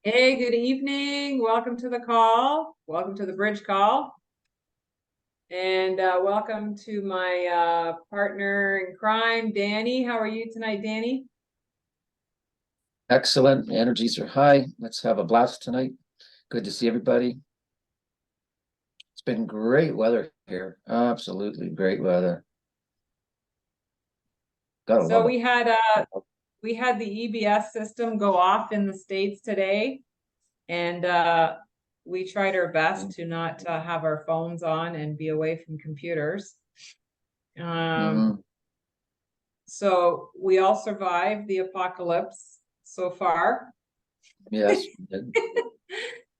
Hey, good evening. Welcome to the call. Welcome to the bridge call. And welcome to my partner in crime, Danny. How are you tonight, Danny? Excellent. Energies are high. Let's have a blast tonight. Good to see everybody. It's been great weather here. Absolutely great weather. Gotta So love it. we had the EBS system go off in the States today, and we tried our best to not have our phones on and be away from computers. So we all survived the apocalypse so far. Yes.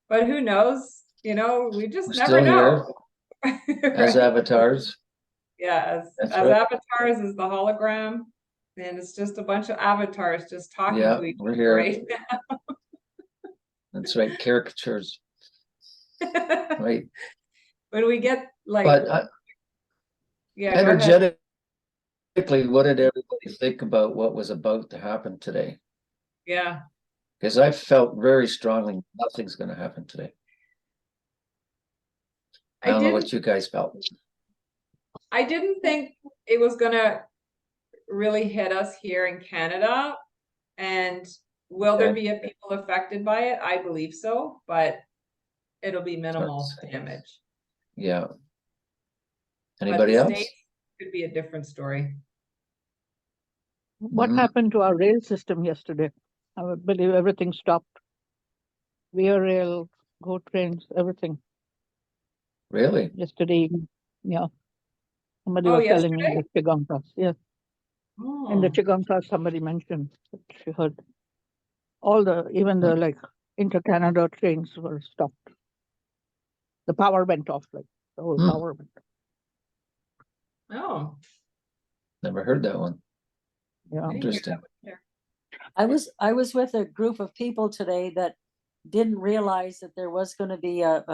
But who knows? You know, we just We're never still know. here as avatars. Yeah, as right. avatars is the hologram, and it's just a bunch of avatars just talking to each We're other here. right now. That's right. Caricatures. Right. When we get like, But yeah, energetically, what did everybody think about what was about to happen today? Yeah. Because I felt very strongly nothing's going to happen today. I don't know what you guys felt. I didn't think it was gonna really hit us here in Canada. And will there be people affected by it? I believe so, but it'll be minimal damage. Yeah. Anybody else? States could be a different story. What happened to our rail system yesterday? I believe everything stopped. Via rail, GO trains, everything. Really? Yesterday, yeah. Somebody was telling me the Qigong class. Yeah. In the Qigong class, somebody mentioned that she heard even the like inter-Canada trains were stopped. The power went off, like the whole power went off. Oh. Never heard that one. Yeah. Interesting. I was with a group of people today that didn't realize that there was going to be an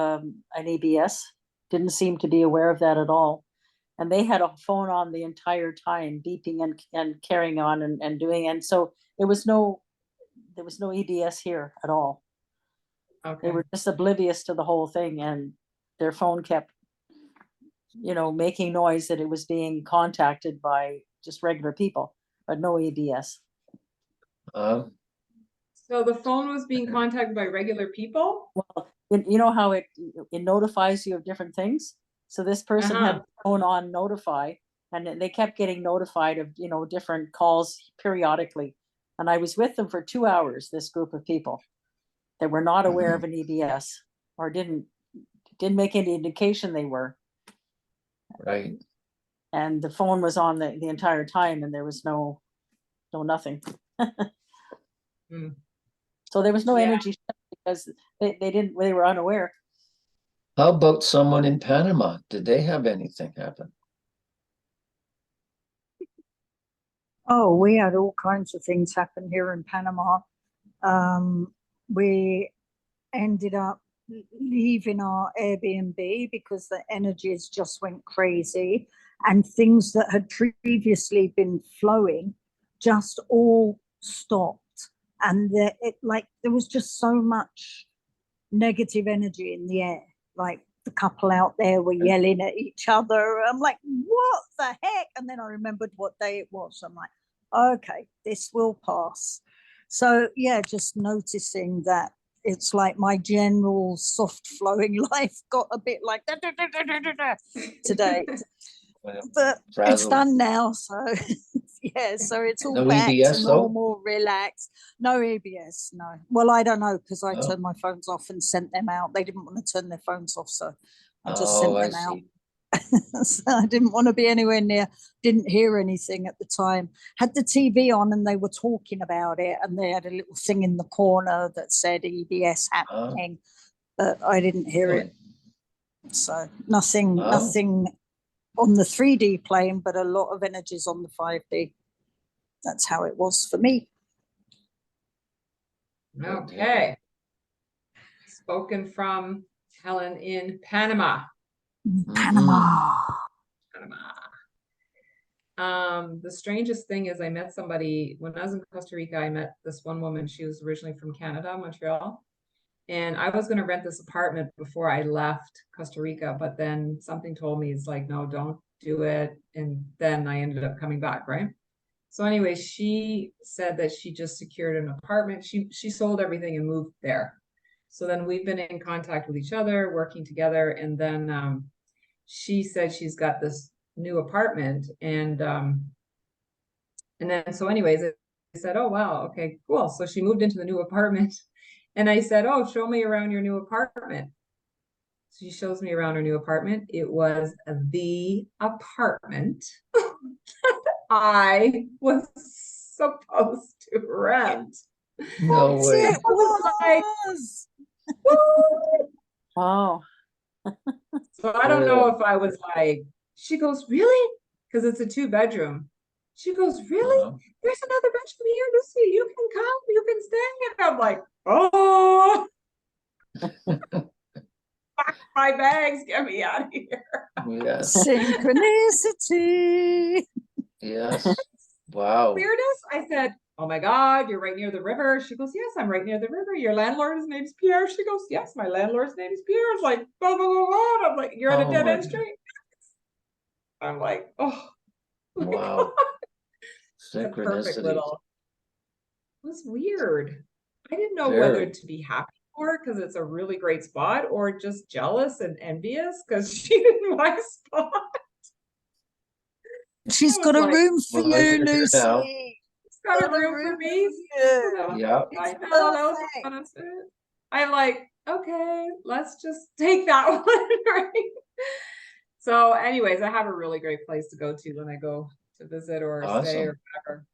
EBS. Didn't seem to be aware of that at all, and they had a phone on the entire time, beeping and carrying on and doing. And so there was no EBS here at all. Okay. They were just oblivious to the whole thing, and their phone kept, making noise that it was being contacted by just regular people, but no EBS. So the phone was being contacted by regular people? Well, you know how it notifies you of different things? So this person had the phone on notify, and they kept getting notified of, different calls periodically. And I was with them for 2 hours, this group of people that were not aware of an EBS or didn't make any indication they were. Right. And the phone was on the entire time, and there was nothing. So there was no energy because they were unaware. How about someone in Panama? Did they have anything happen? Oh, we had all kinds of things happen here in Panama. We ended up leaving our Airbnb because the energies just went crazy, and things that had previously been flowing just all stopped. And there was just so much negative energy in the air. Like the couple out there were yelling at each other. I'm like, what the heck? And then I remembered what day it was. I'm like, okay, this will pass. So yeah, just noticing that it's like my general soft flowing life got a bit like today. But it's done now, so yeah, so it's all back to normal, relaxed. No EBS, no. Well, I don't know, because I turned my phones off and sent them out. They didn't want to turn their phones off, so I just sent them out. So I didn't want to be anywhere near, didn't hear anything at the time. Had the TV on and they were talking about it, and they had a little thing in the corner that said EBS happening, but I didn't hear it. So nothing on the 3D plane, but a lot of energies on the 5D. That's how it was for me. Okay. Spoken from Helen in Panama. Panama. the strangest thing is I met somebody when I was in Costa Rica. I met this one woman. She was originally from Canada, Montreal. And I was going to rent this apartment before I left Costa Rica, but then something told me, it's like, no, don't do it. And then I ended up coming back, right? So anyway, she said that she just secured an apartment. She sold everything and moved there. So then we've been in contact with each other, working together. And then she said she's got this new apartment. And then so anyways, I said, oh, wow, okay, cool. So she moved into the new apartment. And I said, oh, show me around your new apartment. So she shows me around her new apartment. It was the apartment I was supposed to rent. No way. It like, was. "What?" Oh, So I don't know if I was like, she goes, really? Because it's a 2-bedroom. She goes, really? Uh-huh. There's another bedroom here, Lucie. You can come, you can stay. And I'm like, oh, pack my bags, get me out of here. Yes, Synchronicity. yes. Wow. Weirdness. I said, oh my God, you're right near the river. She goes, yes, I'm right near the river. Your landlord's name's Pierre. She goes, yes, my landlord's name is Pierre. It's like, blah, blah, blah, blah. I'm like, you're at a Oh dead my end street. I'm like, oh, my Wow. God. It's a perfect Synchronicity. little. It was weird. I didn't know Very. whether to be happy for it because it's a really great spot or just jealous and envious because she didn't my spot. She's I got was a like, room for Well, you, you're here now. Lucy. it's got a Got a room for room me. for you. Yeah. I It's know that was perfect. honest. I'm like, okay, let's just take that one, right? So anyways, I have a really great place to go to when I go to visit or stay or Awesome. whatever.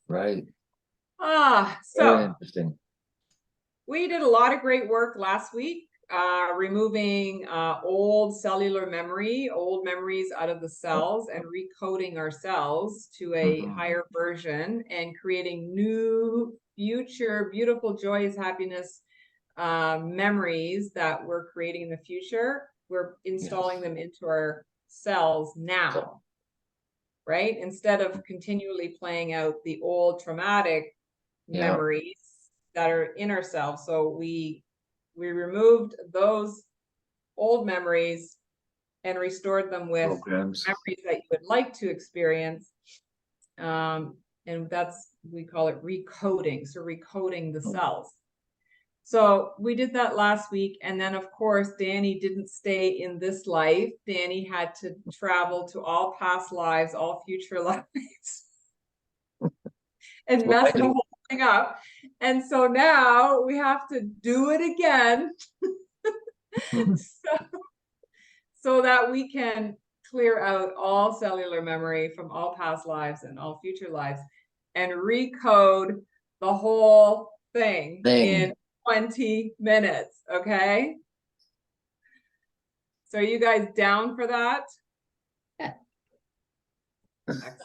Right. Ah, Very so interesting. we did a lot of great work last week, removing old cellular memory, old memories out of the cells and recoding our cells to a Mhm. higher version and creating new future, beautiful, joyous, happiness memories that we're creating in the future. We're installing them into our cells now, right? Instead of continually playing out the old traumatic Yeah. memories that are in ourselves. So we removed those old memories and restored them with Programs. memories that you would like to experience. And that's, we call it recoding. So recoding the cells. So we did that last week. And then of course, Danny didn't stay in this life. Danny had to travel to all past lives, all future lives. And mess the whole thing up. And so now we have to do it again so that we can clear out all cellular memory from all past lives and all future lives and recode the whole thing in 20 minutes. Okay. So are you guys down for that? Yeah.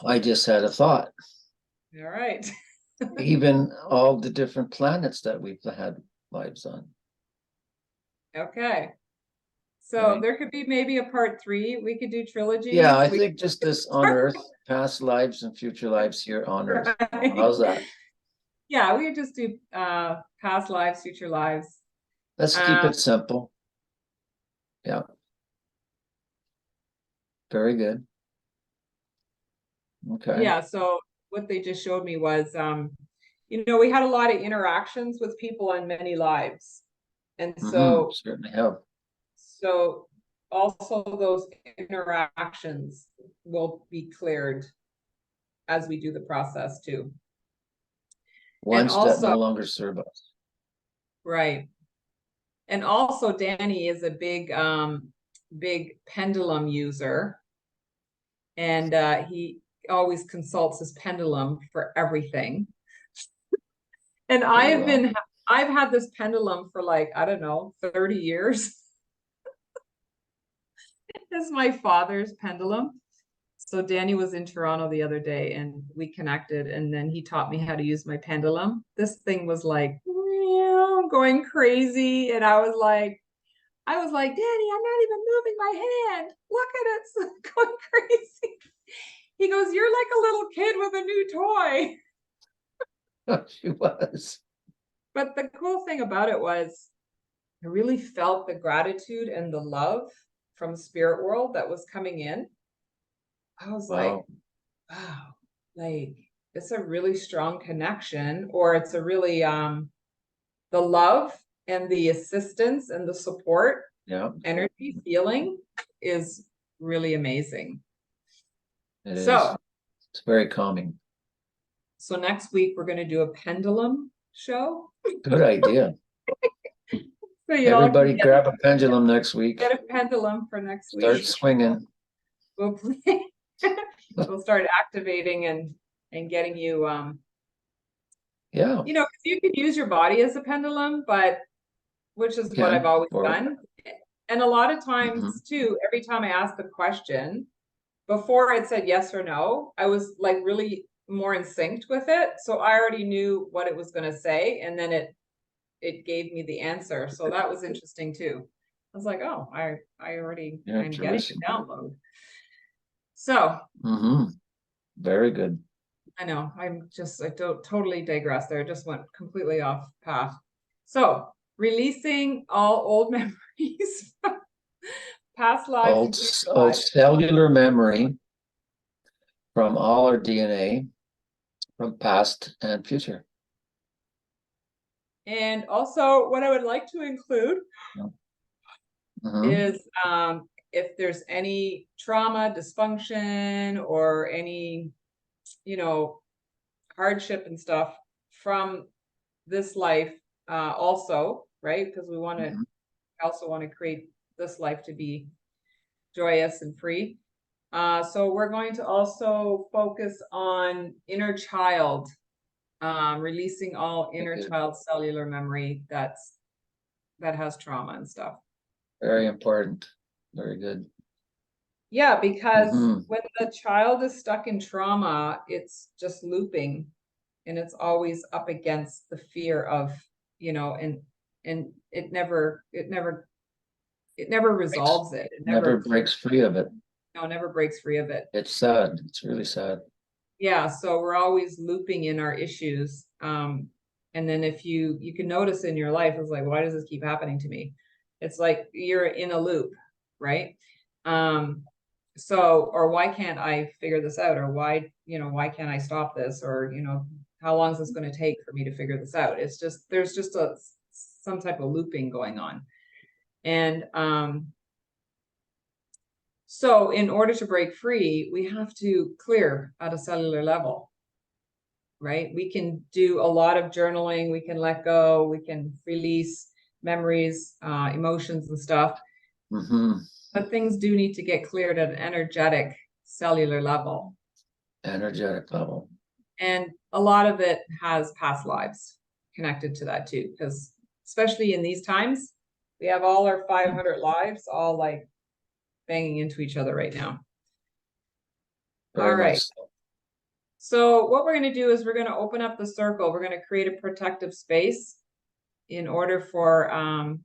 I just had a thought. All right. Even all the different planets that we've had lives on. Okay. So Right. there could be maybe a part 3. We could do trilogies. Yeah, I think just this on Earth, past lives and future lives here on Earth. How's that? Yeah, we could just do past lives, future lives. Let's keep it simple. Yeah. Very good. Okay. Yeah, so what they just showed me was, we had a lot of interactions with people on many lives. And so, certainly have. So also those interactions will be cleared as we do the process too. Ones also, that no longer serve us. Right. And also Danny is a big pendulum user. And he always consults his pendulum for everything. And I've had this pendulum for like, I don't know, 30 years. It's my father's pendulum. So Danny was in Toronto the other day and we connected and then he taught me how to use my pendulum. This thing was like going crazy. And I was like, Danny, I'm not even moving my hand. Look at it, it's going crazy. He goes, "You're like a little kid with a new toy." She was. But the cool thing about it was I really felt the gratitude and the love from the spirit world that was coming in. I was like, Wow. wow, like it's a really strong connection, or it's a really the love and the assistance and the support Yeah, energy feeling is really amazing. it is. So It's very calming. so next week we're going to do a pendulum show. Good idea. So y'all Everybody can grab a pendulum next week. get a pendulum for next Start week. swinging. We'll play. We'll start activating and getting you Yeah. you know, 'cause you can use your body as a pendulum, but which is what Can, I've always or- done. And a lot of times too, every time I asked the question, before it said yes or no, I was like really more in sync with it. So I already knew what it was going to say, and then it gave me the answer. So that was interesting too. I was like, oh, I already I'm getting Interesting. the download. So Very good. I know I don't totally digress there. I just went completely off path. So releasing all old memories, past lives, and future Old lives. cellular memory from all our DNA, from past and future. And also what I would like to include is if there's any trauma, dysfunction, or any, you know, hardship and stuff from this life also, right? Because we want to also want to create this life to be joyous and free. So we're going to also focus on inner child, releasing all inner child cellular memory that has trauma and stuff. Very important. Very good. Yeah, because when the child is stuck in trauma, it's just looping, and it's always up against the fear of, you know, and it never resolves it. It Never breaks free of it. No, never breaks free of it. It's sad. It's really sad. Yeah, so we're always looping in our issues. And then if you can notice in your life, it's like, why does this keep happening to me? It's like you're in a loop, right? So, or why can't I figure this out? Or why can't I stop this? Or, how long is this going to take for me to figure this out? It's just, there's just some type of looping going on. And, so in order to break free, we have to clear at a cellular level, right? We can do a lot of journaling. We can let go. We can release memories, emotions and stuff. But things do need to get cleared at an energetic cellular level. Energetic level. And a lot of it has past lives connected to that too, because especially in these times, we have all our 500 lives all like banging into each other right now. All right. So what we're going to do is we're going to open up the circle. We're going to create a protective space in order for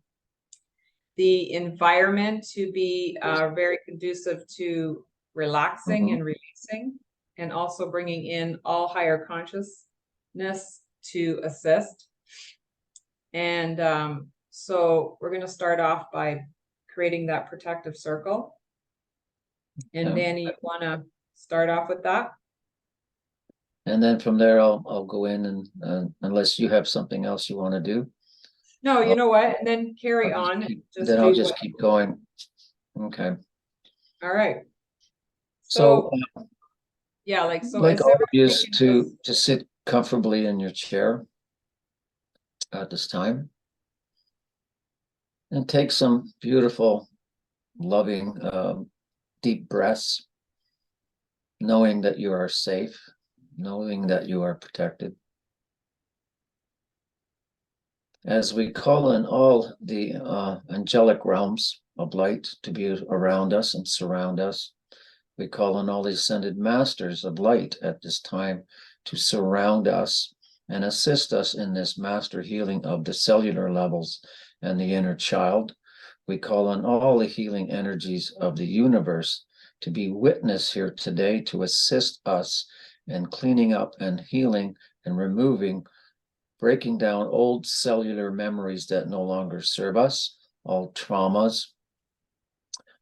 the environment to be very conducive to relaxing and releasing, and also bringing in all higher consciousness to assist. And so we're going to start off by creating that protective circle. And Danny, you want to start off with that? And then from there, I'll go in and unless you have something else you want to do. No, you know what? And then carry on. I'll just keep going. Okay. All right. So yeah, like so. Like always, to sit comfortably in your chair at this time, and take some beautiful, loving, deep breaths, knowing that you are safe, knowing that you are protected. As we call in all the angelic realms of light to be around us and surround us, we call in all the ascended masters of light at this time to surround us and assist us in this master healing of the cellular levels and the inner child. We call on all the healing energies of the universe to be witness here today to assist us in cleaning up and healing and removing, breaking down old cellular memories that no longer serve us, all traumas,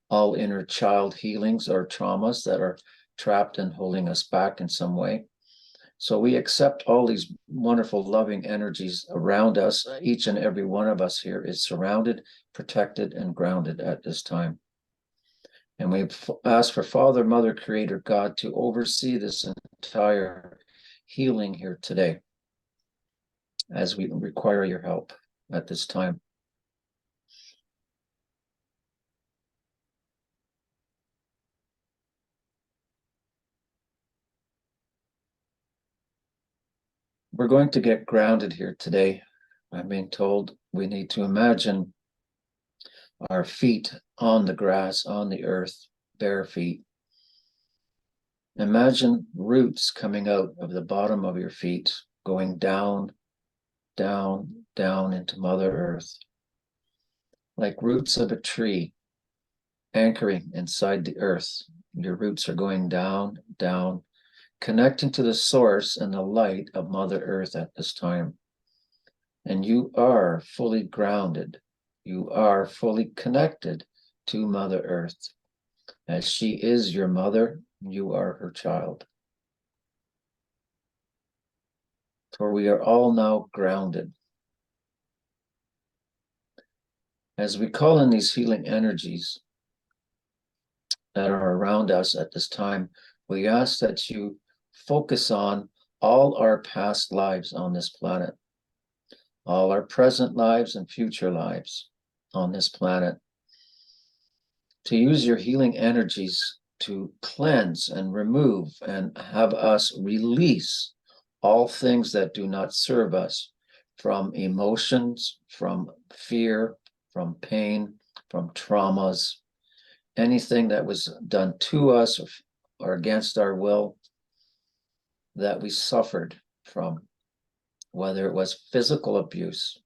all inner child healings or traumas that are trapped and holding us back in some way. So we accept all these wonderful, loving energies around us. Each and every one of us here is surrounded, protected, and grounded at this time. And we ask for Father, Mother, Creator, God to oversee this entire healing here today as we require your help at this time. We're going to get grounded here today. I'm being told we need to imagine our feet on the grass, on the earth, bare feet. Imagine roots coming out of the bottom of your feet, going down, down, down into Mother Earth, like roots of a tree anchoring inside the earth. Your roots are going down, down, connecting to the source and the light of Mother Earth at this time. And you are fully grounded. You are fully connected to Mother Earth. As she is your mother, you are her child. For we are all now grounded. As we call in these healing energies that are around us at this time, we ask that you focus on all our past lives on this planet, all our present lives and future lives on this planet, to use your healing energies to cleanse and remove and have us release all things that do not serve us, from emotions, from fear, from pain, from traumas, anything that was done to us or against our will that we suffered from, whether it was physical abuse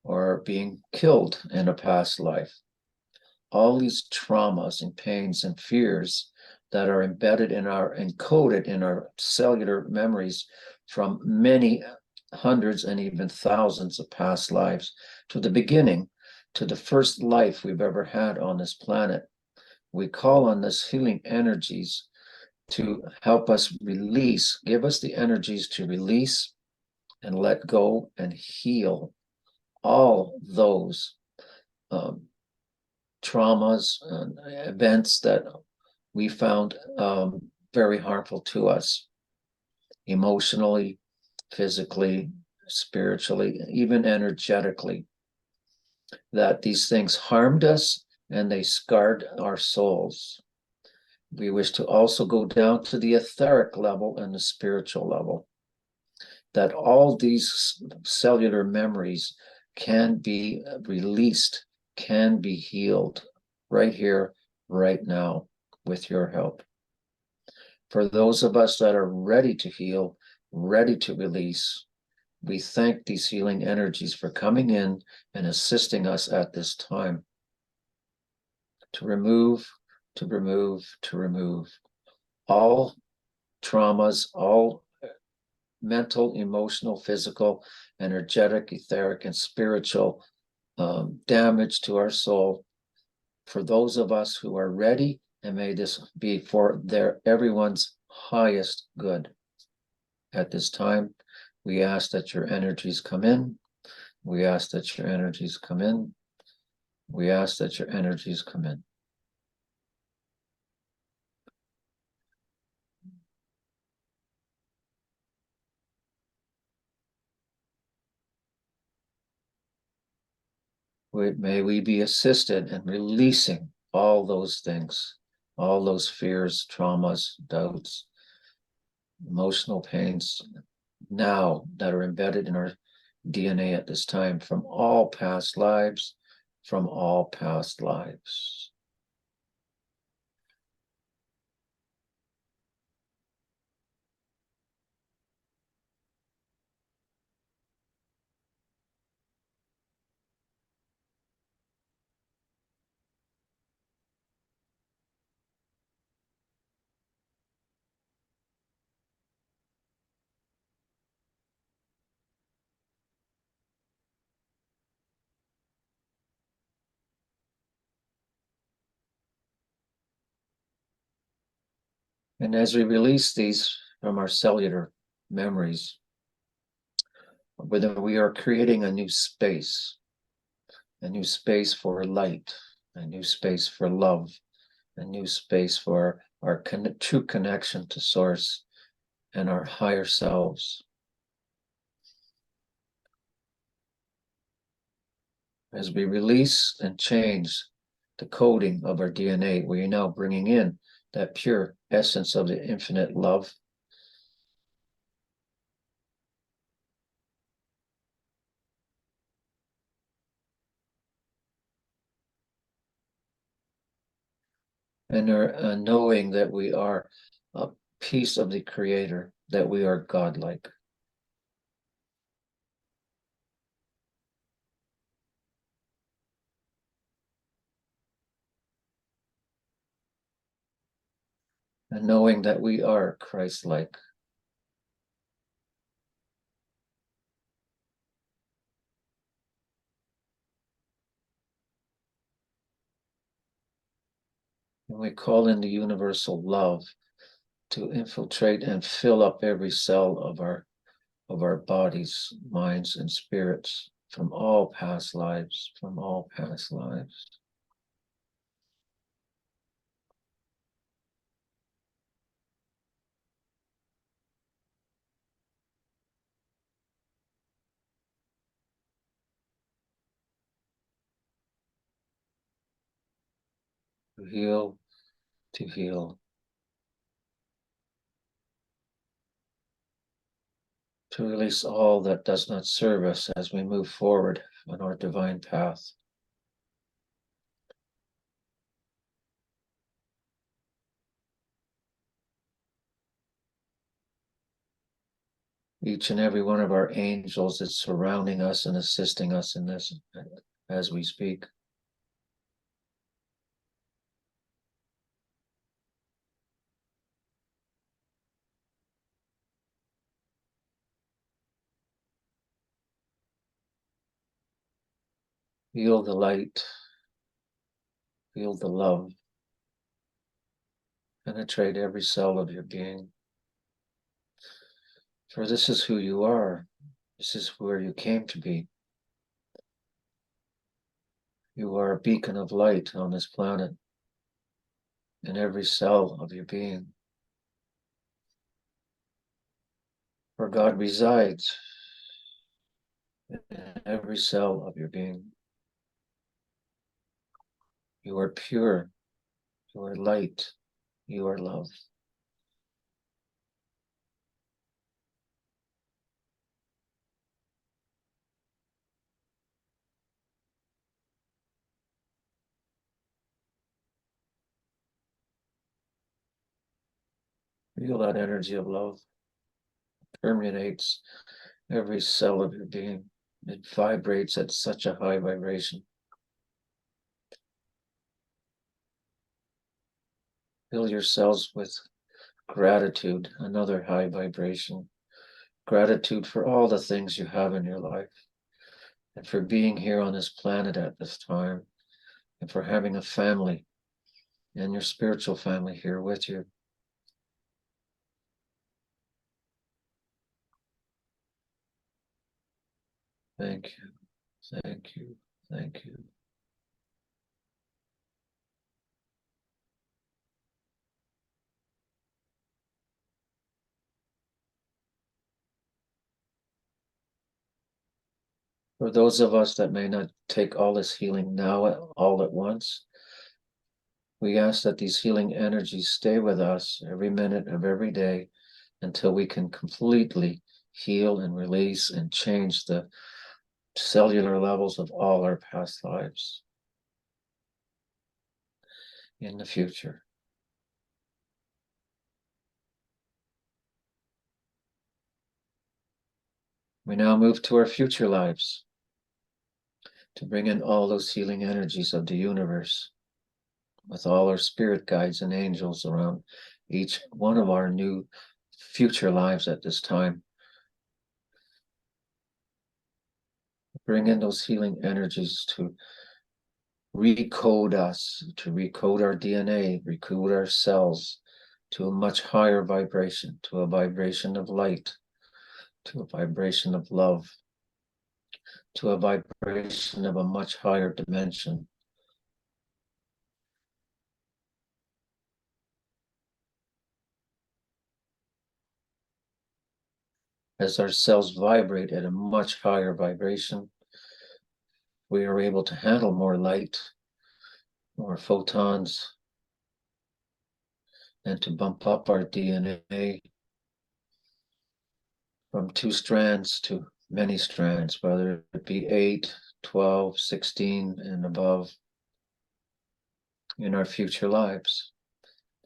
or being killed in a past life. All these traumas and pains and fears that are embedded in encoded in our cellular memories from many hundreds and even thousands of past lives to the beginning, to the first life we've ever had on this planet. We call on this healing energies to help us release, give us the energies to release and let go and heal all those traumas and events that we found very harmful to us, emotionally, physically, spiritually, even energetically, that these things harmed us and they scarred our souls. We wish to also go down to the etheric level and the spiritual level, that all these cellular memories can be released, can be healed right here, right now, with your help. For those of us that are ready to heal, ready to release, we thank these healing energies for coming in and assisting us at this time to remove, to remove, to remove all traumas, all mental, emotional, physical, energetic, etheric, and spiritual damage to our soul. For those of us who are ready, and may this be for everyone's highest good. At this time, we ask that your energies come in. We ask that your energies come in. We ask that your energies come in. May we be assisted in releasing all those things, all those fears, traumas, doubts, emotional pains now that are embedded in our DNA at this time from all past lives, from all past lives. And as we release these from our cellular memories, whether we are creating a new space for light, a new space for love, a new space for our true connection to Source and our higher selves. As we release and change the coding of our DNA, we are now bringing in that pure essence of the infinite love. And are knowing that we are a piece of the Creator, that we are godlike. And knowing that we are Christ-like. And we call in the universal love to infiltrate and fill up every cell of our bodies, minds, and spirits from all past lives, from all past lives. To heal, to heal. To release all that does not serve us as we move forward on our divine path. Each and every one of our angels is surrounding us and assisting us in this as we speak. Feel the light, feel the love, penetrate every cell of your being. For this is who you are. This is where you came to be. You are a beacon of light on this planet in every cell of your being. Where God resides in every cell of your being. You are pure, you are light, you are love. Feel that energy of love permeates every cell of your being. It vibrates at such a high vibration. Fill yourselves with gratitude, another high vibration. Gratitude for all the things you have in your life, and for being here on this planet at this time, and for having a family and your spiritual family here with you. Thank you, thank you, thank you. For those of us that may not take all this healing now all at once, we ask that these healing energies stay with us every minute of every day until we can completely heal and release and change the cellular levels of all our past lives in the future. We now move to our future lives to bring in all those healing energies of the universe with all our spirit guides and angels around each one of our new future lives at this time. Bring in those healing energies to recode us, to recode our DNA, recode our cells, to a much higher vibration, to a vibration of light, to a vibration of love, to a vibration of a much higher dimension. As our cells vibrate at a much higher vibration, we are able to handle more light, more photons, and to bump up our DNA from 2 strands to many strands, whether it be 8, 12, 16, and above in our future lives.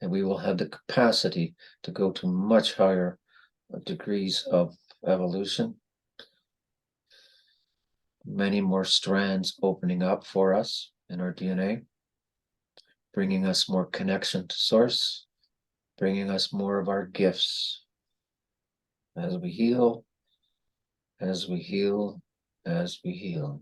And we will have the capacity to go to much higher degrees of evolution, many more strands opening up for us in our DNA, bringing us more connection to Source, bringing us more of our gifts as we heal, as we heal, as we heal.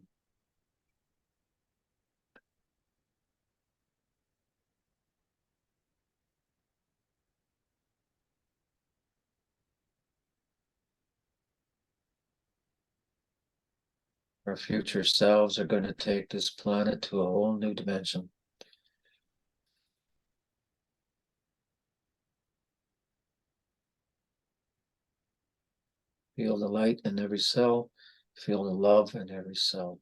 Our future selves are going to take this planet to a whole new dimension. Feel the light in every cell, feel the love in every cell,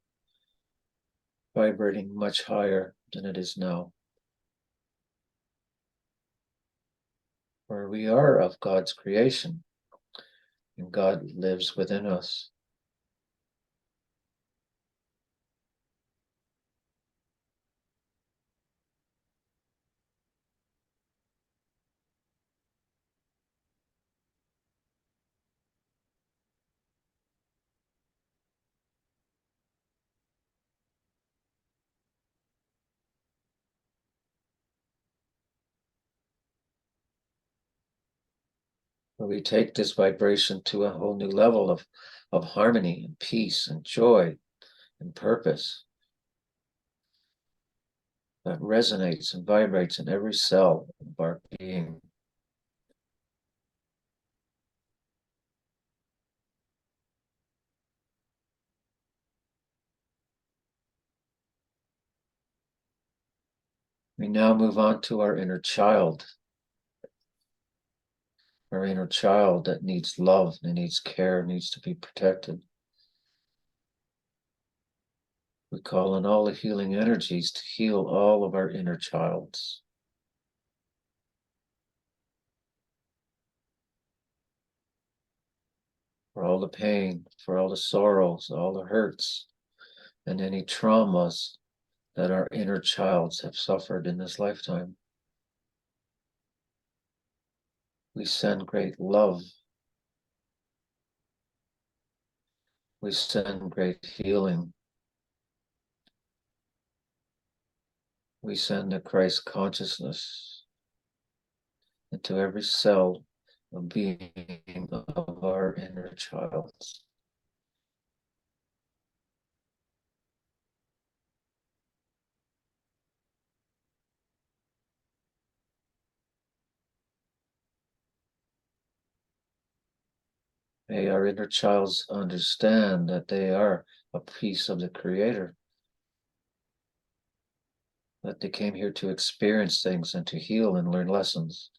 vibrating much higher than it is now. For we are of God's creation, and God lives within us. We take this vibration to a whole new level of harmony and peace and joy and purpose that resonates and vibrates in every cell of our being. We now move on to our inner child. Our inner child that needs love, that needs care, needs to be protected. We call on all the healing energies to heal all of our inner childs. For all the pain, for all the sorrows, all the hurts, and any traumas that our inner childs have suffered in this lifetime. We send great love. We send great healing. We send the Christ consciousness into every cell of being of our inner child. May our inner childs understand that they are a piece of the Creator, that they came here to experience things and to heal and learn lessons.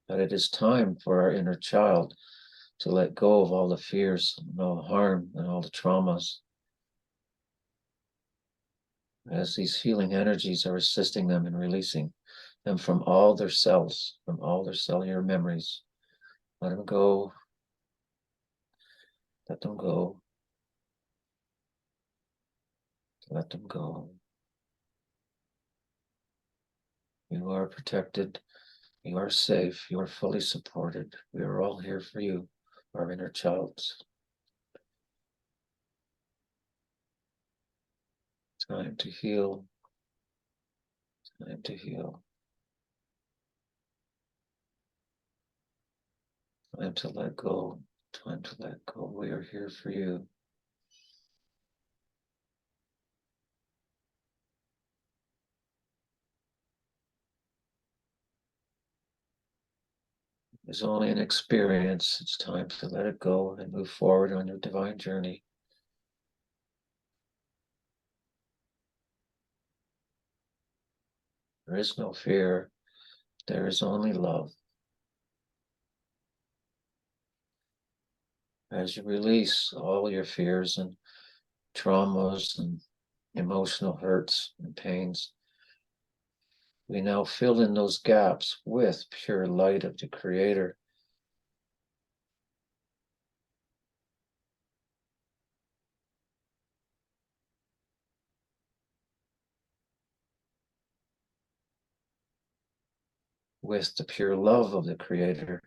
That it is time for our inner child to let go of all the fears and all the harm and all the traumas, as these healing energies are assisting them in releasing them from all their cells, from all their cellular memories. Let them go. Let them go. Let them go. You are protected. You are safe. You are fully supported. We are all here for you, our inner childs. Time to heal. Time to heal. Time to let go. Time to let go. We are here for you. is only an experience. It's time to let it go and move forward on your divine journey. There is no fear. There is only love. As you release all your fears and traumas and emotional hurts and pains, we now fill in those gaps with pure light of the Creator. With the pure love of the Creator.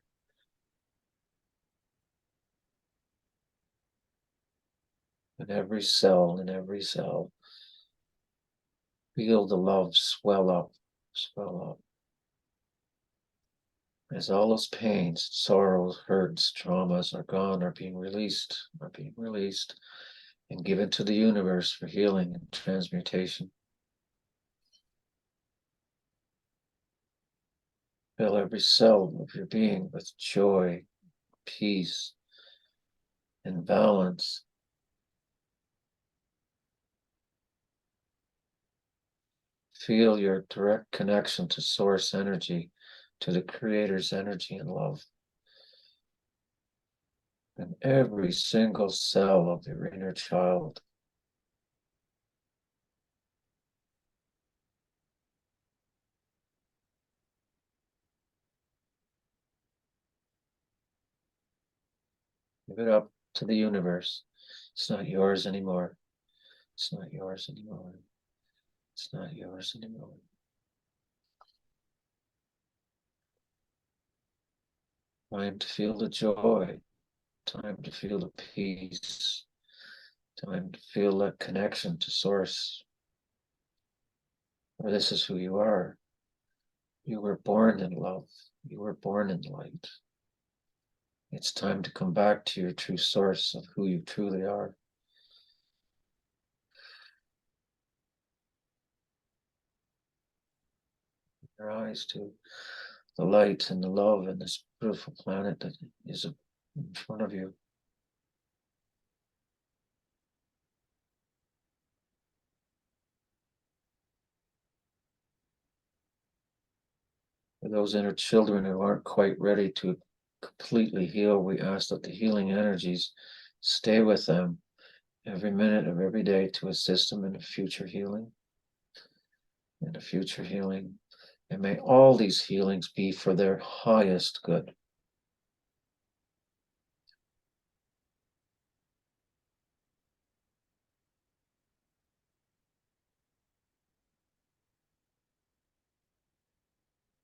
In every cell, feel the love swell up. As all those pains, sorrows, hurts, traumas are gone, are being released, and given to the universe for healing and transmutation. Fill every cell of your being with joy, peace, and balance. Feel your direct connection to source energy, to the Creator's energy and love. In every single cell of your inner child. Give it up to the universe. It's not yours anymore. It's not yours anymore. It's not yours anymore. Time to feel the joy. Time to feel the peace. Time to feel that connection to source. For this is who you are. You were born in love. You were born in light. It's time to come back to your true source of who you truly are. Your eyes to the light and the love and this beautiful planet that is in front of you. For those inner children who aren't quite ready to completely heal, we ask that the healing energies stay with them every minute of every day to assist them in a future healing. And may all these healings be for their highest good.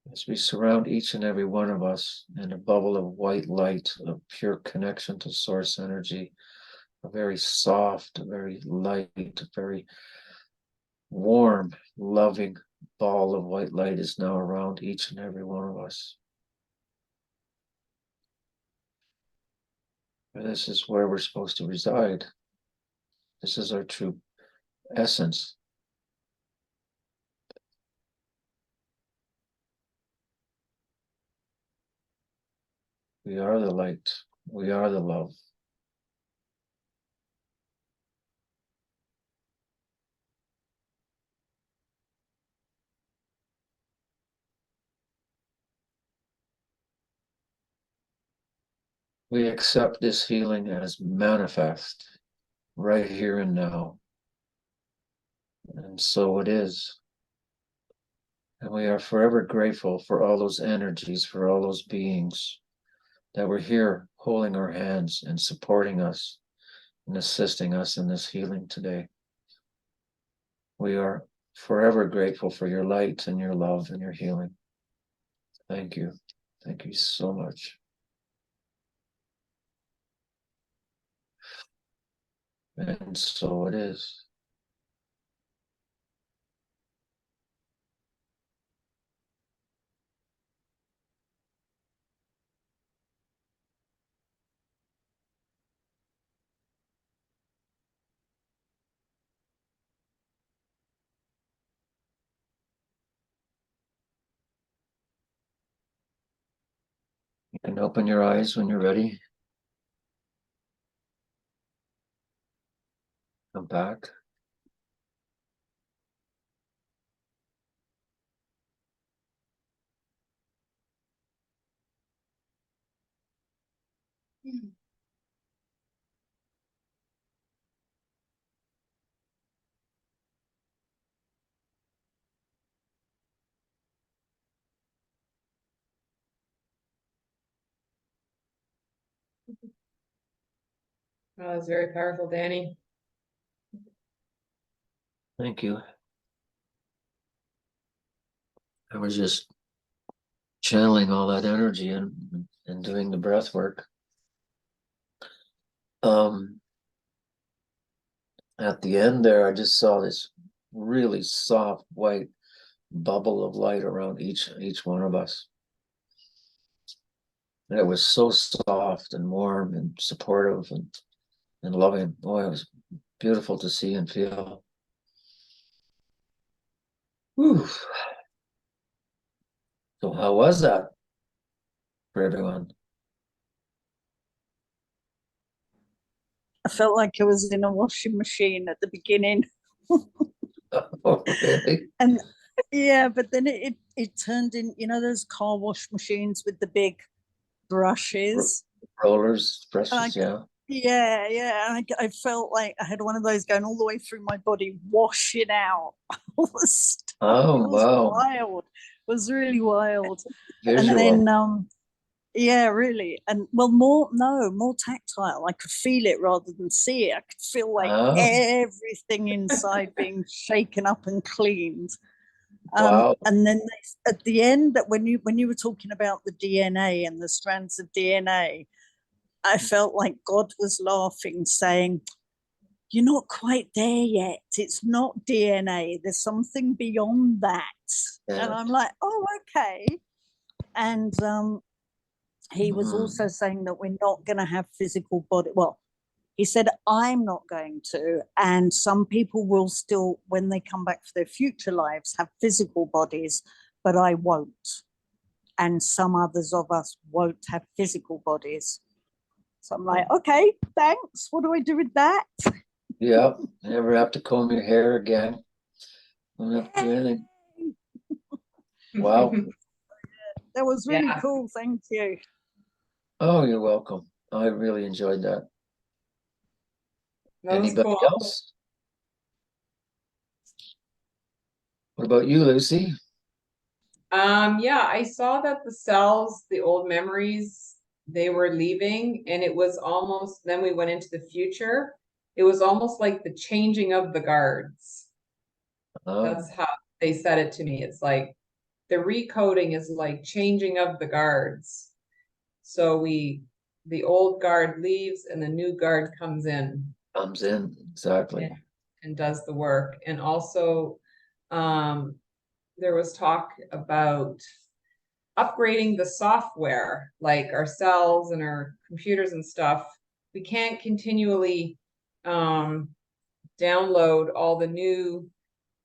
As we surround each and every one of us in a bubble of white light, of pure connection to source energy, a very soft, a very light, a very warm, loving ball of white light is now around each and every one of us. And this is where we're supposed to reside. This is our true essence. We are the light. We are the love. We accept this healing as manifest right here and now. And so it is. And we are forever grateful for all those energies, for all those beings that were here holding our hands and supporting us and assisting us in this healing today. We are forever grateful for your light and your love and your healing. Thank you. Thank you so much. And so it is. You can can open your eyes when you're ready. Come back. Oh, that's very powerful, Danny. Thank you. I was just channeling all that energy and doing the breath work. At the end there, I just saw this really soft white bubble of light around each one of us. And it was so soft and warm and supportive and loving. Oh, it was beautiful to see and feel. Whew. So how was that for everyone? I felt like I was in a washing machine at the beginning. Oh, really? And yeah, but then it turned in, you know, those car wash machines with the big brushes. Rollers, brushes, yeah. Yeah. I felt like I had one of those going all the way through my body, washing out all the stuff. Oh, It was wow. wild. It was really wild. Visual. And then yeah, really. And well, more tactile. I could feel it rather than see it. I could feel like everything inside being shaken up and cleaned. Wow. And then at the end, that when you were talking about the DNA and the strands of DNA, I felt like God was laughing, saying, "You're not quite there yet. It's not DNA. There's something beyond that." Yeah. And I'm like, "Oh, okay." And he was also saying that we're not going to have physical body. Well, he said, I'm not going to. And some people will still, when they come back for their future lives, have physical bodies, but I won't. And some others of us won't have physical bodies. So I'm like, okay, thanks. What do I do with that? Yeah. Never have to comb your hair again. Don't have to do anything. Wow. That was really Yeah. cool. Thank you. Oh, you're welcome. I really enjoyed that. That was Anybody cool. else? What about you, Lucie? Yeah, I saw that the cells, the old memories, they were leaving, and it was almost, then we went into the future. It was almost like the changing of the guards. That's how they said it to me. It's like the recoding is like changing of the guards. So the old guard leaves and the new guard comes in. Comes in, exactly. And does the work. And also, there was talk about upgrading the software, like our cells and our computers and stuff. We can't continually download all the new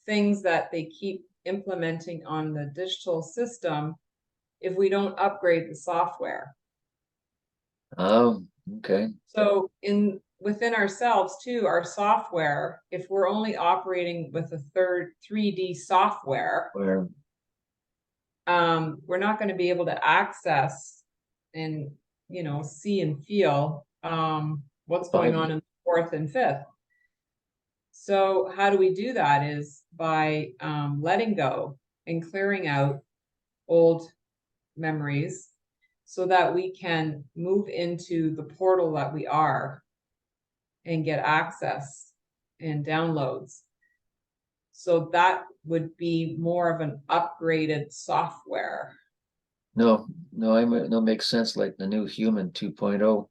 things that they keep implementing on the digital system if we don't upgrade the software. Okay. So within ourselves too, our software, if we're only operating with a 3D software, Where we're not going to be able to access and, see and feel what's going on in the fourth and fifth. So how do we do that is by letting go and clearing out old memories so that we can move into the portal that we are and get access and downloads. So that would be more of an upgraded software. No, makes sense, like the new human 2.0.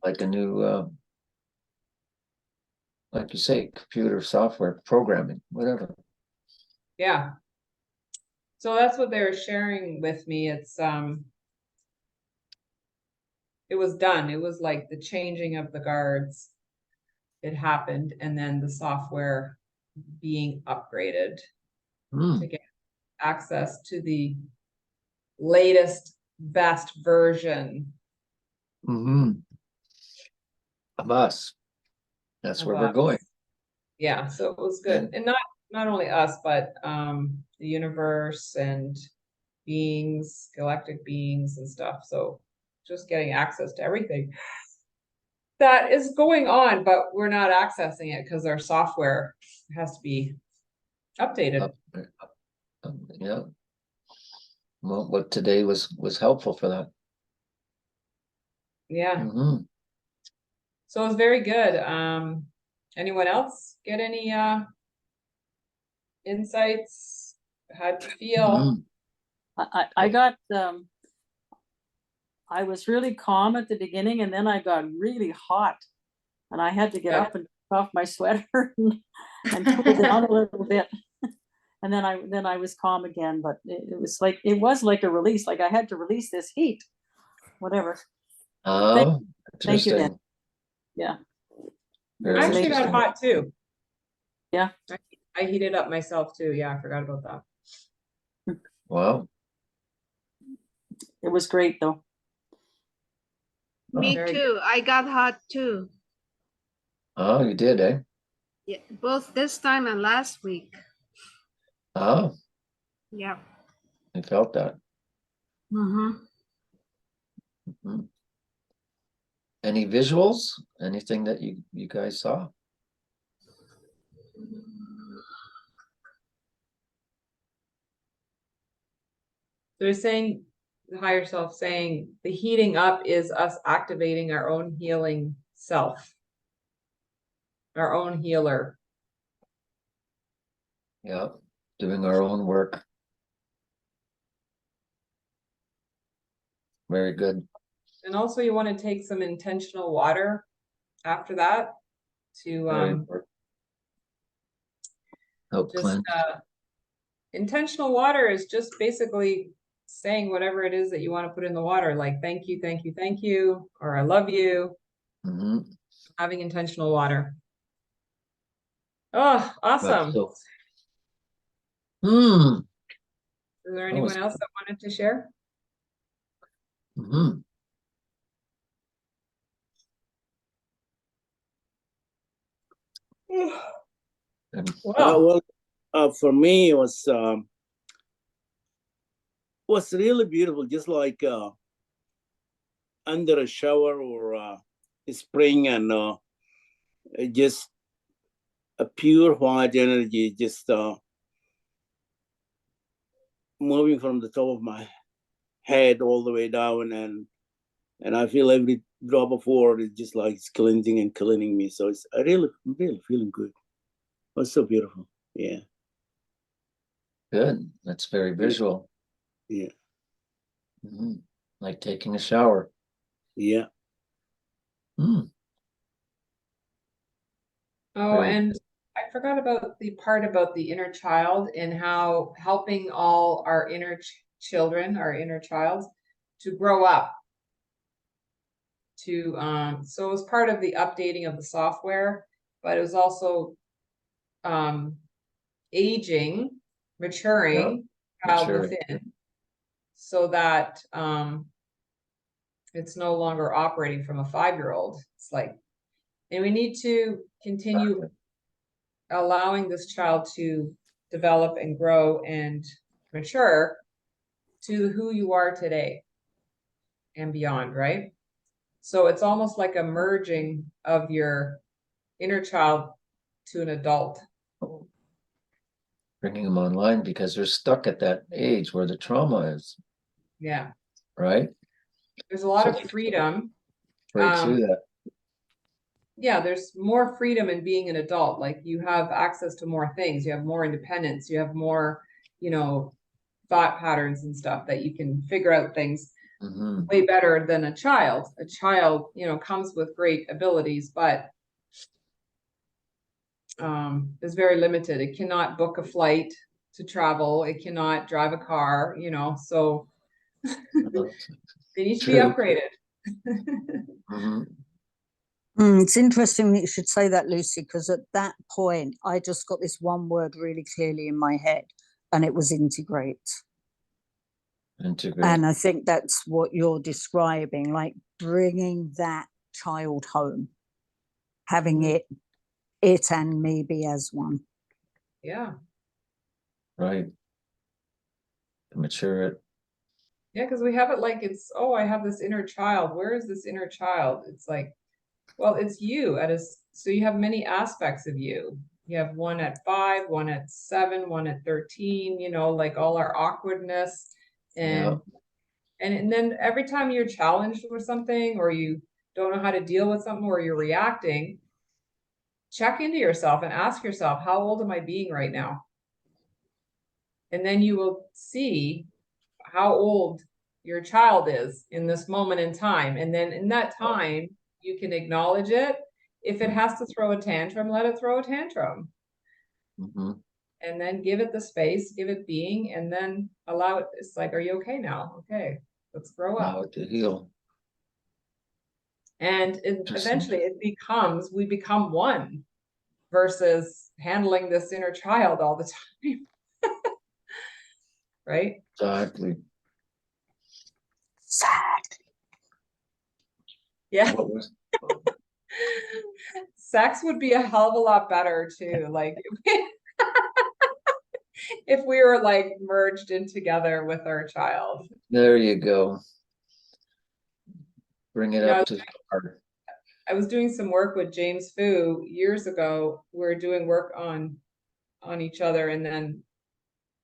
Like a new like you say, computer software programming, whatever. Yeah. So that's what they were sharing with me. It's it was done. It was like the changing of the guards. It happened, and then the software being upgraded to get access to the latest best version of us. That's of where we're us. going. Yeah, so it was good. And not only us, but the universe and beings, galactic beings and stuff. So just getting access to everything that is going on, but we're not accessing it because our software has to be updated. Yeah. Well, what today was helpful for that. Yeah. So it was very good. Anyone else get any insights? How'd you feel? I got I was really calm at the beginning, and then I got really hot, and I had to get up and take off my sweater and cool down a little bit. And then I was calm again, but it was like a release, like I had to release this heat, whatever. Oh, Thank you, interesting. Dan. Yeah. Very I actually got interesting. hot too. Yeah. I heated up myself too. Yeah, I forgot about that. Wow. It was great though. Me Very too. I got hot too. Oh, you did, eh? Yeah, both this time and last week. Oh, Yeah. I felt that. Mm-hmm. Mhm. Any visuals? Anything that you guys saw? They're saying the higher self saying the heating up is us activating our own healing self, our own healer. Yeah, doing our own work. Very good. And also you want to take some intentional water after that to Very important. Help just cleanse. intentional water is just basically saying whatever it is that you want to put in the water, like thank you, thank you, thank you, or I love you. Having intentional water. Oh, awesome. So, Is there That was anyone else that wanted to share? Wow. For me, it was really beautiful, just like under a shower or spring, and just a pure white energy, just moving from the top of my head all the way down, and I feel every drop of water is just like it's cleansing and cleaning me. So it's really feeling good. It was so beautiful. Yeah. good. That's very visual. Yeah. Like taking a shower. Yeah. Oh, Very- and I forgot about the part about the inner child and how helping all our inner children, our inner child, to grow up. So it was part of the updating of the software, but it was also aging, maturing child maturing. within, so that it's no longer operating from a 5-year-old. It's like, and we need to continue allowing this child to develop and grow and mature to who you are today and beyond, right? So it's almost like a merging of your inner child to an adult. Bringing them online because they're stuck at that age where the trauma is. Yeah. Right? There's a lot of freedom. Break through that. Yeah, there's more freedom in being an adult. Like you have access to more things, you have more independence, you have more, thought patterns and stuff that you can figure out things way better than a child. A child, comes with great abilities, but is very limited. It cannot book a flight to travel. It cannot drive a car, so they need to be upgraded. It's interesting that you should say that, Lucie, because at that point, I just got this one word really clearly in my head, and it was integrate. Integrate. And I think that's what you're describing, like bringing that child home, having it and maybe as one. Yeah. Right. Mature it. Yeah, because we have it like it's, oh, I have this inner child. Where is this inner child? It's like, well, it's you so you have many aspects of you. You have one at 5, one at 7, one at 13, you know, like all our awkwardness. And and then every time you're challenged with something, or you don't know how to deal with something, or you're reacting, check into yourself and ask yourself, how old am I being right now? And then you will see how old your child is in this moment in time. And then in that time, you can acknowledge it. If it has to throw a tantrum, let it throw a tantrum. Mm-hmm. And then give it the space, give it being, and then allow it. It's like, are you okay now? Okay, let's grow up. Allow it to heal. And eventually we become one versus handling this inner child all the time. Right? Exactly. Yeah. What was Sex would be a hell of a lot better too. Like if we were like merged in together with our child. there you go. Bring it You know, up to the heart. I was doing some work with James Fu years ago. We were doing work on each other, and then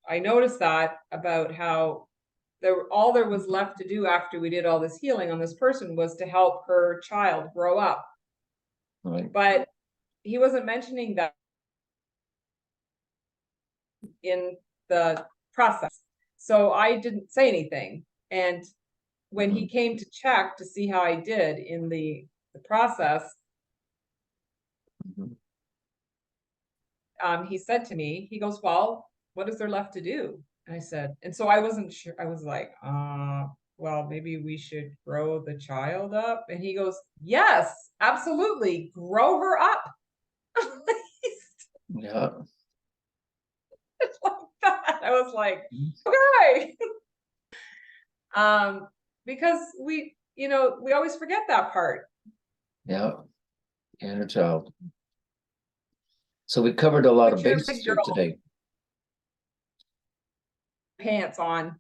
I noticed that about how all there was left to do after we did all this healing on this person was to help her child grow up. Right. But he wasn't mentioning that in the process. So I didn't say anything. And when he came to check to see how I did in the process, he said to me, he goes, well, what is there left to do? And I said, and so I wasn't sure. I was like, well, maybe we should grow the child up. And he goes, yes, absolutely. Grow her up. Yeah. It's like that. I was like, okay. Because we always forget that part. Yeah. Inner child. So we covered a lot of Put your bases big here girl today. pants on.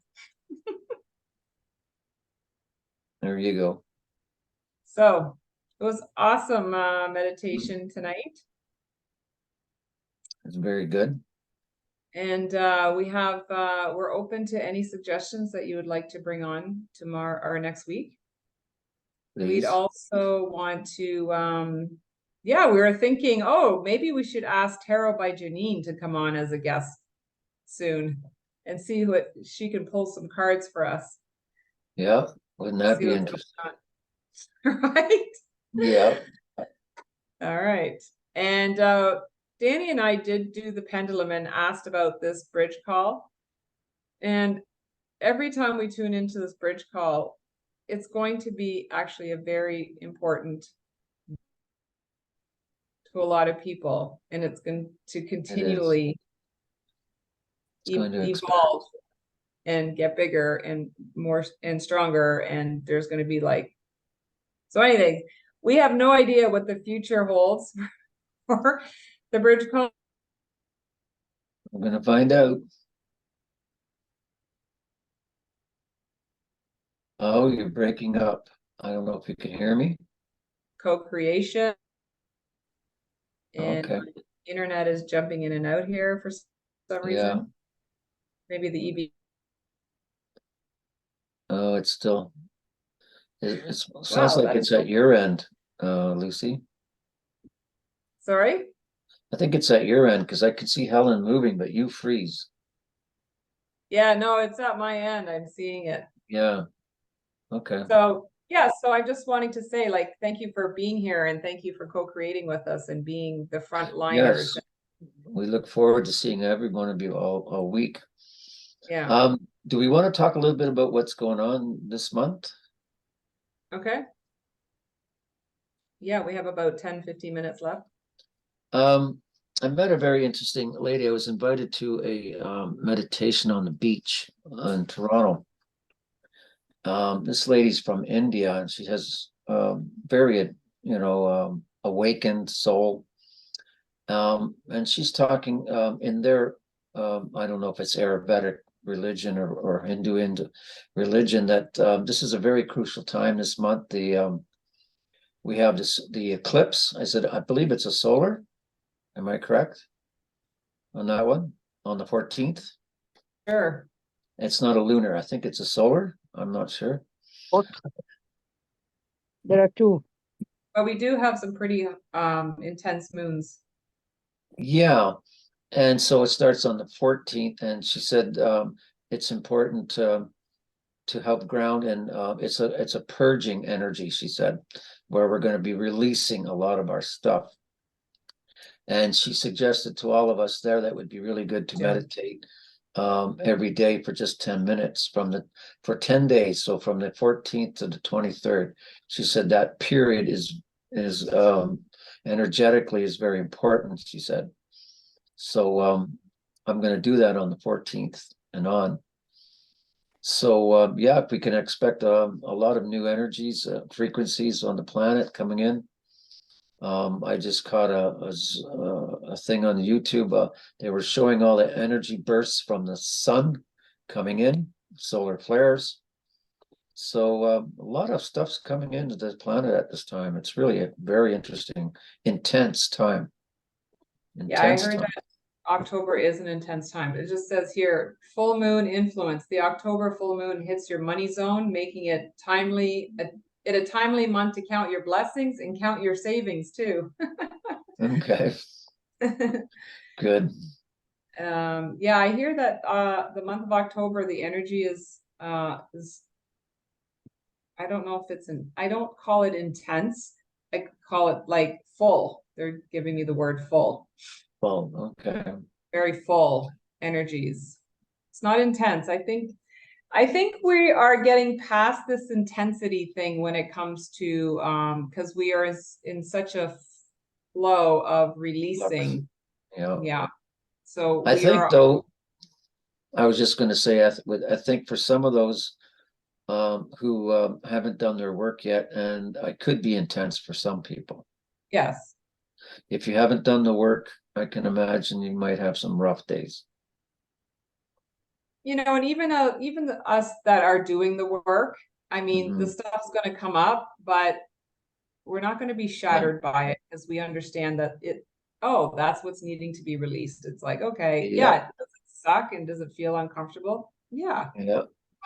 There you go. So it was awesome meditation tonight. It's very good. And we're open to any suggestions that you would like to bring on tomorrow or next week. Please. We'd also want to, we were thinking, oh, maybe we should ask Tarot by Janine to come on as a guest soon and see what she can pull some cards for us. Yeah. Wouldn't that be interesting? Right? Yeah. All right. And Danny and I did do the pendulum and asked about this bridge call. And every time we tune into this bridge call, it's going to be actually a very important to a lot of people. And it's going to continually evolve and get bigger and more and stronger. And there's going to be so anything. We have no idea what the future holds for the bridge call. I'm going to find out. Oh, you're breaking up. I don't know if you can hear me. Co-creation. And okay. Internet is jumping in and out here for some reason. Yeah. Maybe the EBS. Oh, it's still. It sounds like it's at your end, Lucie. Sorry? I think it's at your end because I can see Helen moving, but you freeze. Yeah, no, it's at my end. I'm seeing it. Yeah. Okay. So, yeah, so I'm just wanting to say, thank you for being here and thank you for co-creating with us and being the frontliners. Yes. We look forward to seeing every one of you all week. Yeah. Do we want to talk a little bit about what's going on this month? Okay. Yeah, we have about 10-15 minutes left. I met a very interesting lady. I was invited to a meditation on the beach in Toronto. This lady's from India, and she has very, awakened soul. And she's talking in their, I don't know if it's Ayurvedic religion or Hindu religion, that this is a very crucial time this month. We have the eclipse. I believe it's a solar. Am I correct on that one? On the 14th? Sure. It's not a lunar. I think it's a solar. I'm not sure. There are two. But we do have some pretty intense moons. Yeah. And so it starts on the 14th, and she said it's important to help ground, and it's a purging energy, she said, where we're going to be releasing a lot of our stuff. And she suggested to all of us there that would be really good to meditate every day for just 10 minutes for 10 days. So from the 14th to the 23rd, she said that period is energetically is very important, she said. So I'm going to do that on the 14th and on. So yeah, if we can expect a lot of new energies, frequencies on the planet coming in. I just caught a thing on YouTube. They were showing all the energy bursts from the sun coming in, solar flares. So a lot of stuff's coming into the planet at this time. It's really a very interesting, intense time. Yeah, I heard that October is an intense time. It just says here, full moon influence. The October full moon hits your money zone, making it a timely month to count your blessings and count your savings too. Okay. Good. Yeah, I hear that the month of October, the energy is I don't know if I don't call it intense. I call it like full. They're giving me the word full. Well, okay. Very full energies. It's not intense. I think we are getting past this intensity thing when it comes to because we are in such a flow of releasing. Yeah. So I think though, I was just going to say, I think for some of those who haven't done their work yet, and I could be intense for some people. Yes. If you haven't done the work, I can imagine you might have some rough days. And even us that are doing the work, I mean, the stuff's going to come up, but we're not going to be shattered by it because we understand that that's what's needing to be released. It's like, okay, does it suck and does it feel uncomfortable? Yeah.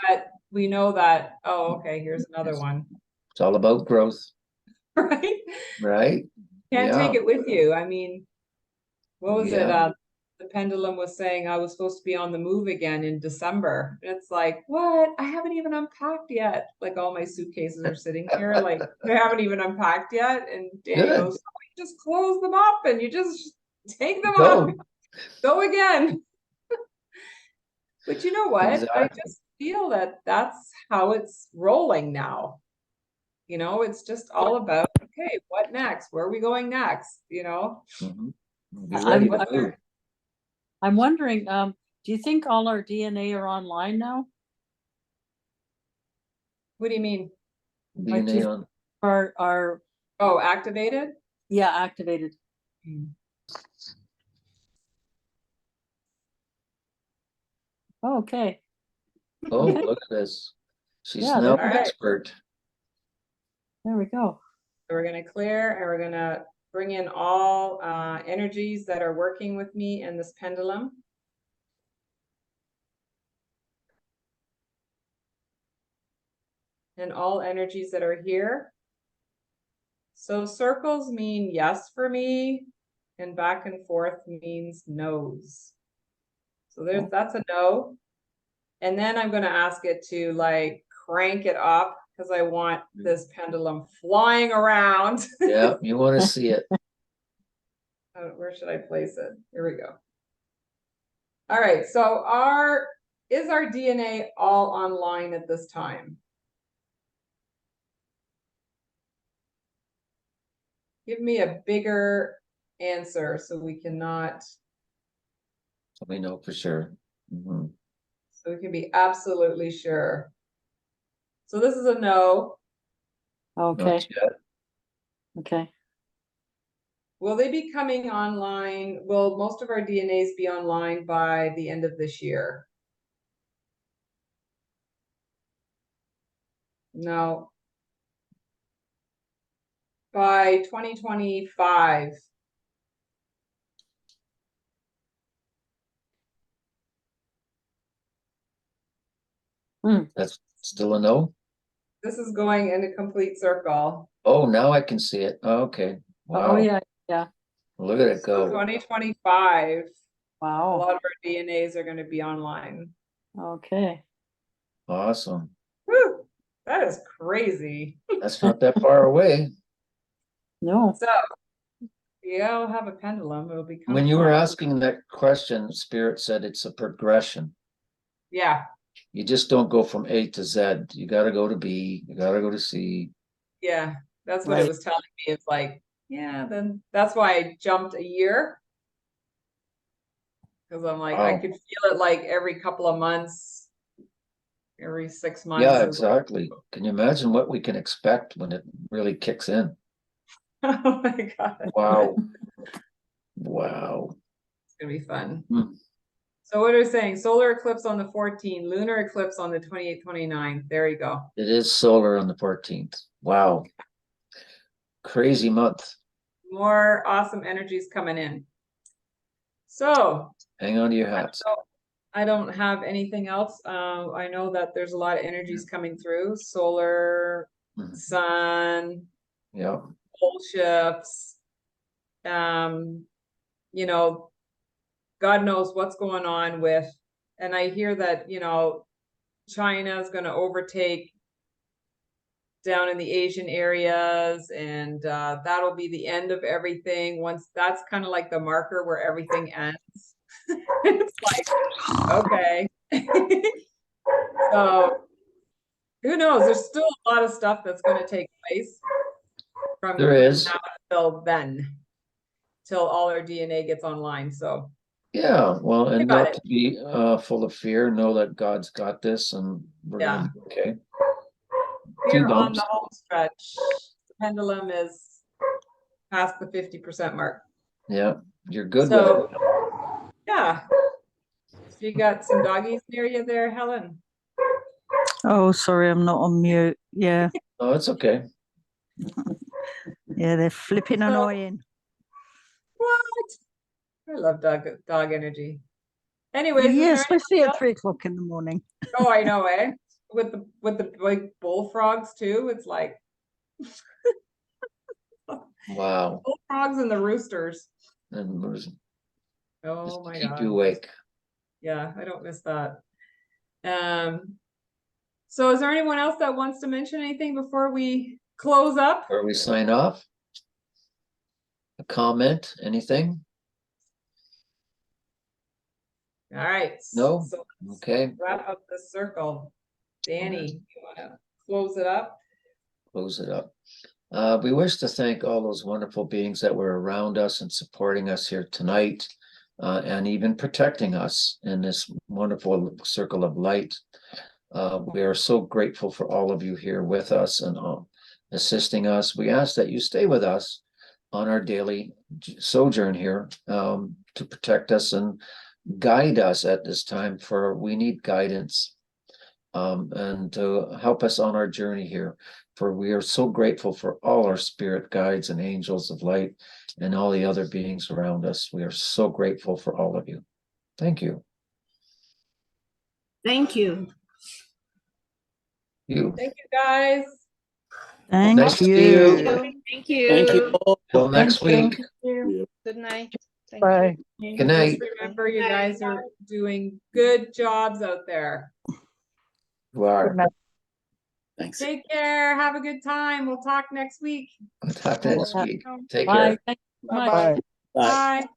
But we know that, okay, here's another one. It's all about growth. Right? Right? Can't take it with you. I mean, what was it? The pendulum was saying I was supposed to be on the move again in December. It's like, what? I haven't even unpacked yet. Like all my suitcases are sitting here, like they haven't even unpacked yet. And Danny goes, you just close them up and you just take them off. Go again. But you know what? Exactly. I just feel that that's how it's rolling now. It's just all about, okay, what next? Where are we going next? I'm wondering, do you think all our DNA are online now? What do you mean? DNA are activated? Yeah, activated. Oh, okay. Oh, okay. Look at this. She's now an expert. There we go. So we're going to clear and we're going to bring in all energies that are working with me in this pendulum. And all energies that are here. So circles mean yes for me, and back and forth means no's. So that's a no. And then I'm going to ask it to like crank it up because I want this pendulum flying around. Yeah, you want to see it. Where should I place it? Here we go. All right, so is our DNA all online at this time? Give me a bigger answer so we cannot. So we know for sure. So we can be absolutely sure. So this is a no. Okay, Not yet. okay. Will they be coming online? Will most of our DNAs be online by the end of this year? No. By 2025. That's still a no? This is going in a complete circle. Oh, now I can see it. Okay. Oh, Wow. yeah, yeah. Look at it So go. 2025, a Wow. lot of our DNAs are going to be online. Okay. Awesome. Woo, that is crazy. That's not that far away. No. So, yeah, I'll have a pendulum. It'll be When you were fun. asking that question, Spirit said it's a progression. Yeah, You just don't go from A to Z. You got to go to B. You got to go to C. yeah, that's what it Right. was telling me. It's like, yeah, then that's why I jumped a year. Because I'm like, I Wow. could feel it like every couple of months, every 6 months. Yeah, is like, exactly. Can you imagine what we can expect when it really kicks in? oh my God, Wow. Wow. it's gonna be fun. Hmm. So what are we saying? Solar eclipse on the 14th, lunar eclipse on the 28th, 29th. There you go. It is solar on the 14th. Wow. Crazy month. More awesome energies coming in. So Hang on to your hats. I don't have anything else. I know that there's a lot of energies coming through. Solar, Mhm. sun, Yeah. pole shifts. You know, God knows what's going on with, and I hear that, China is going to overtake down in the Asian areas, and that'll be the end of everything. Once that's kind of like the marker where everything ends. It's like, okay. So who knows? There's still a lot of stuff that's going to take place from There is. now till then, till all our DNA gets online. So Yeah. Well, and got not it. to be full of fear. Know that God's got this and we're going to be okay. Fear on bumps. the home stretch. The pendulum is past the 50% mark. Yeah. You're good So, with it. yeah. So you got some doggies near you there, Helen? Oh, sorry, I'm not on mute. Yeah, Oh, it's okay. yeah, they're flipping So- annoying. What? I love dog energy. Anyways, is Yeah, there especially anything at else? 3 o'clock in the morning. Oh, I know, eh? With the big bullfrogs too. It's like Wow. bullfrogs and the roosters. And Oh just my keep God. you awake. Yeah, I don't miss that. So is there anyone else that wants to mention anything before we close up? Before we sign off, a comment, anything? All right. No? So let's Okay, wrap up the circle. Danny, you want to close it up? close it up. We wish to thank all those wonderful beings that were around us and supporting us here tonight, and even protecting us in this wonderful circle of light. We are so grateful for all of you here with us and assisting us. We ask that you stay with us on our daily sojourn here, to protect us and guide us at this time, for we need guidance, and to help us on our journey here. For we are so grateful for all our spirit guides and angels of light and all the other beings around us. We are so grateful for all of you. Thank you. Thank you. You. Thank you, guys. Thank Nice to see you. you. Thank you. Thank you all. Till next Thank week. you. Good night. Thank Bye. you. Good night. Just remember, you guys are doing good jobs out there. You are. Good night. Thanks. Take care. Have a good time. We'll talk next week. We'll talk next week. Take Bye. care. Thank you so much. Bye-bye. Bye. Bye. Bye.